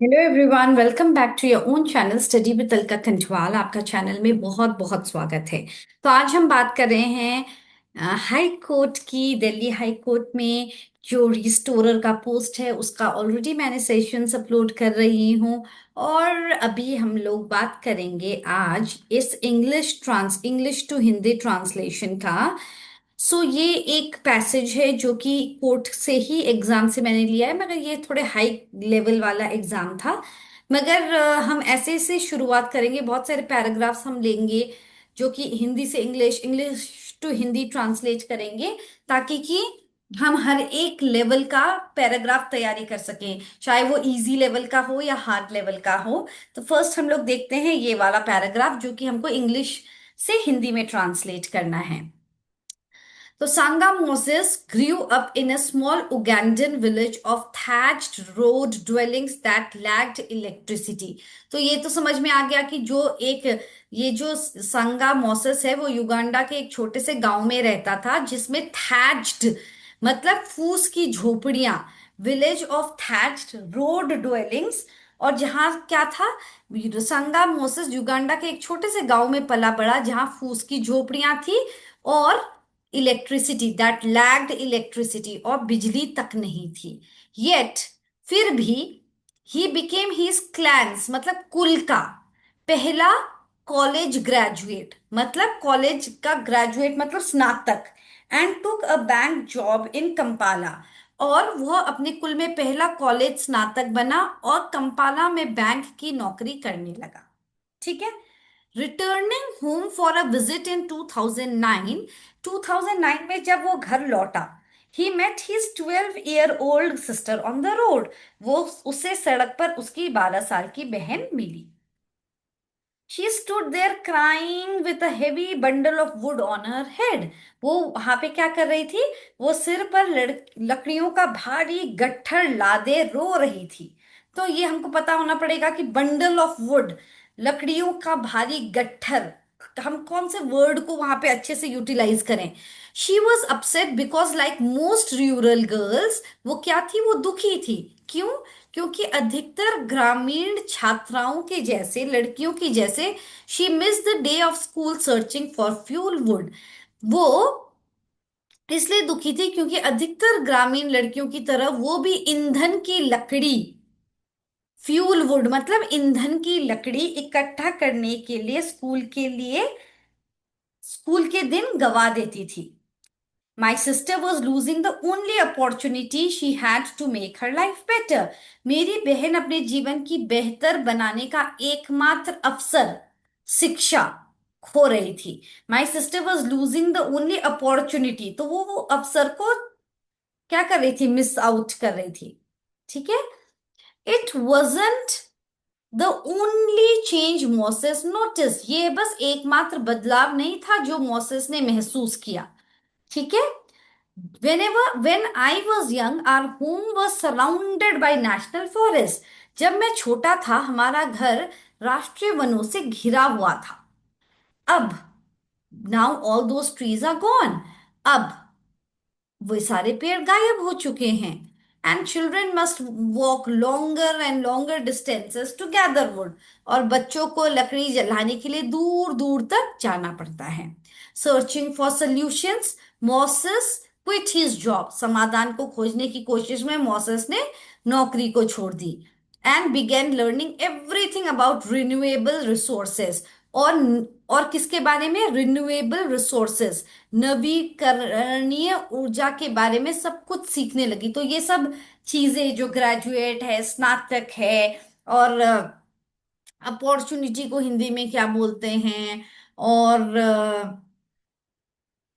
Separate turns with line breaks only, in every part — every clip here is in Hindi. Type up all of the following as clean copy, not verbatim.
Hello everyone, welcome back to your own channel study with Alka Khanjwal. आपका चैनल में बहुत बहुत स्वागत है। तो आज हम बात कर रहे हैं हाई कोर्ट की। दिल्ली हाई कोर्ट में जो रिस्टोरर का पोस्ट है उसका ऑलरेडी मैंने सेशंस अपलोड कर रही हूँ। और अभी हम लोग बात करेंगे आज इस इंग्लिश टू हिंदी ट्रांसलेशन का। ये एक पैसेज है जो कि कोर्ट से ही एग्जाम से मैंने लिया है, मगर ये थोड़े हाई लेवल वाला एग्जाम था। मगर हम ऐसे से शुरुआत करेंगे, बहुत सारे पैराग्राफ्स हम लेंगे जो कि हिंदी से English, English to Hindi translate करेंगे, ताकि कि हम हर एक लेवल का पैराग्राफ तैयारी कर सकें, चाहे वो इजी लेवल का हो या हार्ड लेवल का हो। तो फर्स्ट हम लोग देखते हैं ये वाला पैराग्राफ जो कि हमको इंग्लिश से हिंदी में ट्रांसलेट करना है। So Sangha Moses grew up in a small Ugandan village of thatched road dwellings that lacked electricity। तो ये तो समझ में आ गया कि ये जो संगा मोसेस है वो युगांडा के एक छोटे से गांव में रहता था जिसमें थैच्ड मतलब फूस की झोपड़ियां, village of thatched road dwellings. और जहाँ क्या था, संगा मोसेस युगांडा के एक छोटे से गांव में पला बड़ा जहाँ फूस की झोपड़ियां थी और इलेक्ट्रिसिटी दैट लैग्ड इलेक्ट्रिसिटी और बिजली तक नहीं थी। येट फिर भी ही बिकेम हिज क्लैंस मतलब कुल का पहला कॉलेज ग्रेजुएट, मतलब कॉलेज का ग्रेजुएट मतलब स्नातक। And took a bank job in Kampala, और वह अपने कुल में पहला कॉलेज स्नातक बना और कंपाला में बैंक की नौकरी करने लगा। ठीक है। Returning home for a visit in 2009, 2009 में जब वो घर लौटा, he met his 12 year old sister on the road. वो उसे सड़क पर उसकी 12 साल की बहन मिली। She stood there crying with a heavy bundle of wood on her head. वो वहां पे क्या कर रही थी, वो सिर पर लकड़ियों का भारी गट्ठर लादे रो रही थी। तो ये हमको पता होना पड़ेगा कि बंडल ऑफ वुड, लकड़ियों का भारी गट्ठर, हम कौन से वर्ड को वहां पे अच्छे से यूटिलाइज करें। She was upset because like most rural girls, वो क्या थी, वो दुखी थी। क्यों? क्योंकि अधिकतर ग्रामीण छात्राओं के जैसे, लड़कियों की जैसे, she miss the day of school searching for fuel wood. वो इसलिए दुखी थी क्योंकि अधिकतर ग्रामीण लड़कियों की तरह वो भी ईंधन की लकड़ी, फ्यूल वुड मतलब ईंधन की लकड़ी इकट्ठा करने के लिए स्कूल के दिन गवा देती थी। My sister was losing the only opportunity she had to make her life better। मेरी बहन अपने जीवन की बेहतर बनाने का एकमात्र अवसर, शिक्षा, खो रही थी। My sister was losing the only opportunity, तो वो अवसर को क्या कर रही थी, मिस आउट कर रही थी। ठीक है। It wasn't the only change Moses notice, ये बस एकमात्र बदलाव नहीं था जो मोसेस ने महसूस किया। ठीक है। When I was young, our home was surrounded by national forest। जब मैं छोटा था हमारा घर राष्ट्रीय वनों से घिरा हुआ था। अब now all those trees are gone। अब वो सारे पेड़ गायब हो चुके हैं। And children must walk longer and longer distances to gather wood, और बच्चों को लकड़ी जलाने के लिए दूर दूर तक जाना पड़ता है। Searching for solutions, mosses quit his job. समाधान को खोजने की कोशिश में मॉसेस ने नौकरी को छोड़ दी। And began learning everything about renewable resources. और और किसके बारे में, रिन्यूएबल रिसोर्सेज, नवीकरणीय ऊर्जा के बारे में सब कुछ सीखने लगी। तो ये सब चीजें, जो ग्रेजुएट है, स्नातक है, और अपॉर्चुनिटी को हिंदी में क्या बोलते हैं, और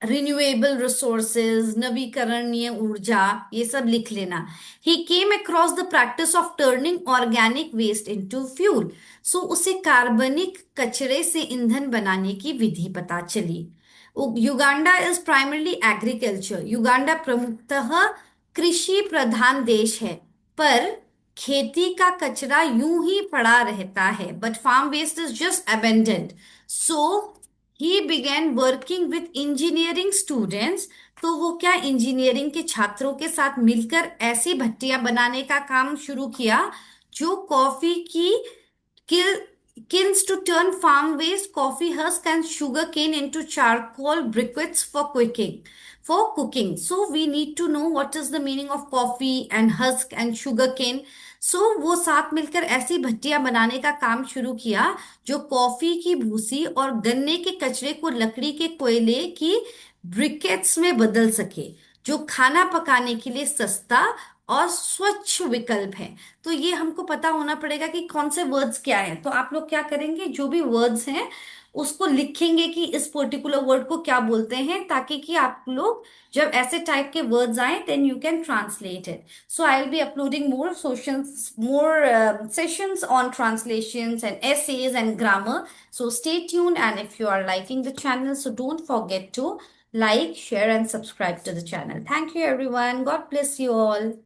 रिन्यूएबल रिसोर्सेज, नवीकरणीय ऊर्जा, ये सब लिख लेना। He came across the practice of turning organic waste into fuel. So उसे कार्बनिक कचरे से ईंधन बनाने की विधि पता चली। Uganda is primarily agriculture, Uganda प्रमुखतः कृषि प्रधान देश है, पर खेती का कचरा यूं ही पड़ा रहता है। But farm waste is just abundant. So he began working with engineering students. तो वो क्या, इंजीनियरिंग के छात्रों के साथ मिलकर ऐसी भट्टियां बनाने का काम शुरू किया जो कॉफी की kill kilns to turn farm waste, coffee husk, and sugar cane into charcoal briquettes for cooking. So we need to know what is the meaning of coffee and husk and sugar cane. So वो साथ मिलकर ऐसी भट्टियां बनाने का काम शुरू किया जो कॉफी की भूसी और गन्ने के कचरे को लकड़ी के कोयले की ब्रिकेट्स में बदल सके, जो खाना पकाने के लिए सस्ता और स्वच्छ विकल्प है। तो ये हमको पता होना पड़ेगा कि कौन से वर्ड्स क्या हैं। तो आप लोग क्या करेंगे, जो भी वर्ड्स हैं उसको लिखेंगे कि इस पर्टिकुलर वर्ड को क्या बोलते हैं, ताकि कि आप लोग जब ऐसे टाइप के वर्ड्स आए then you can translate it. So I will be uploading more sessions on translations and essays and grammar. So stay tuned, and if you are liking the channel, so don't forget to like, share, and subscribe to the channel. Thank you, everyone. God bless you all.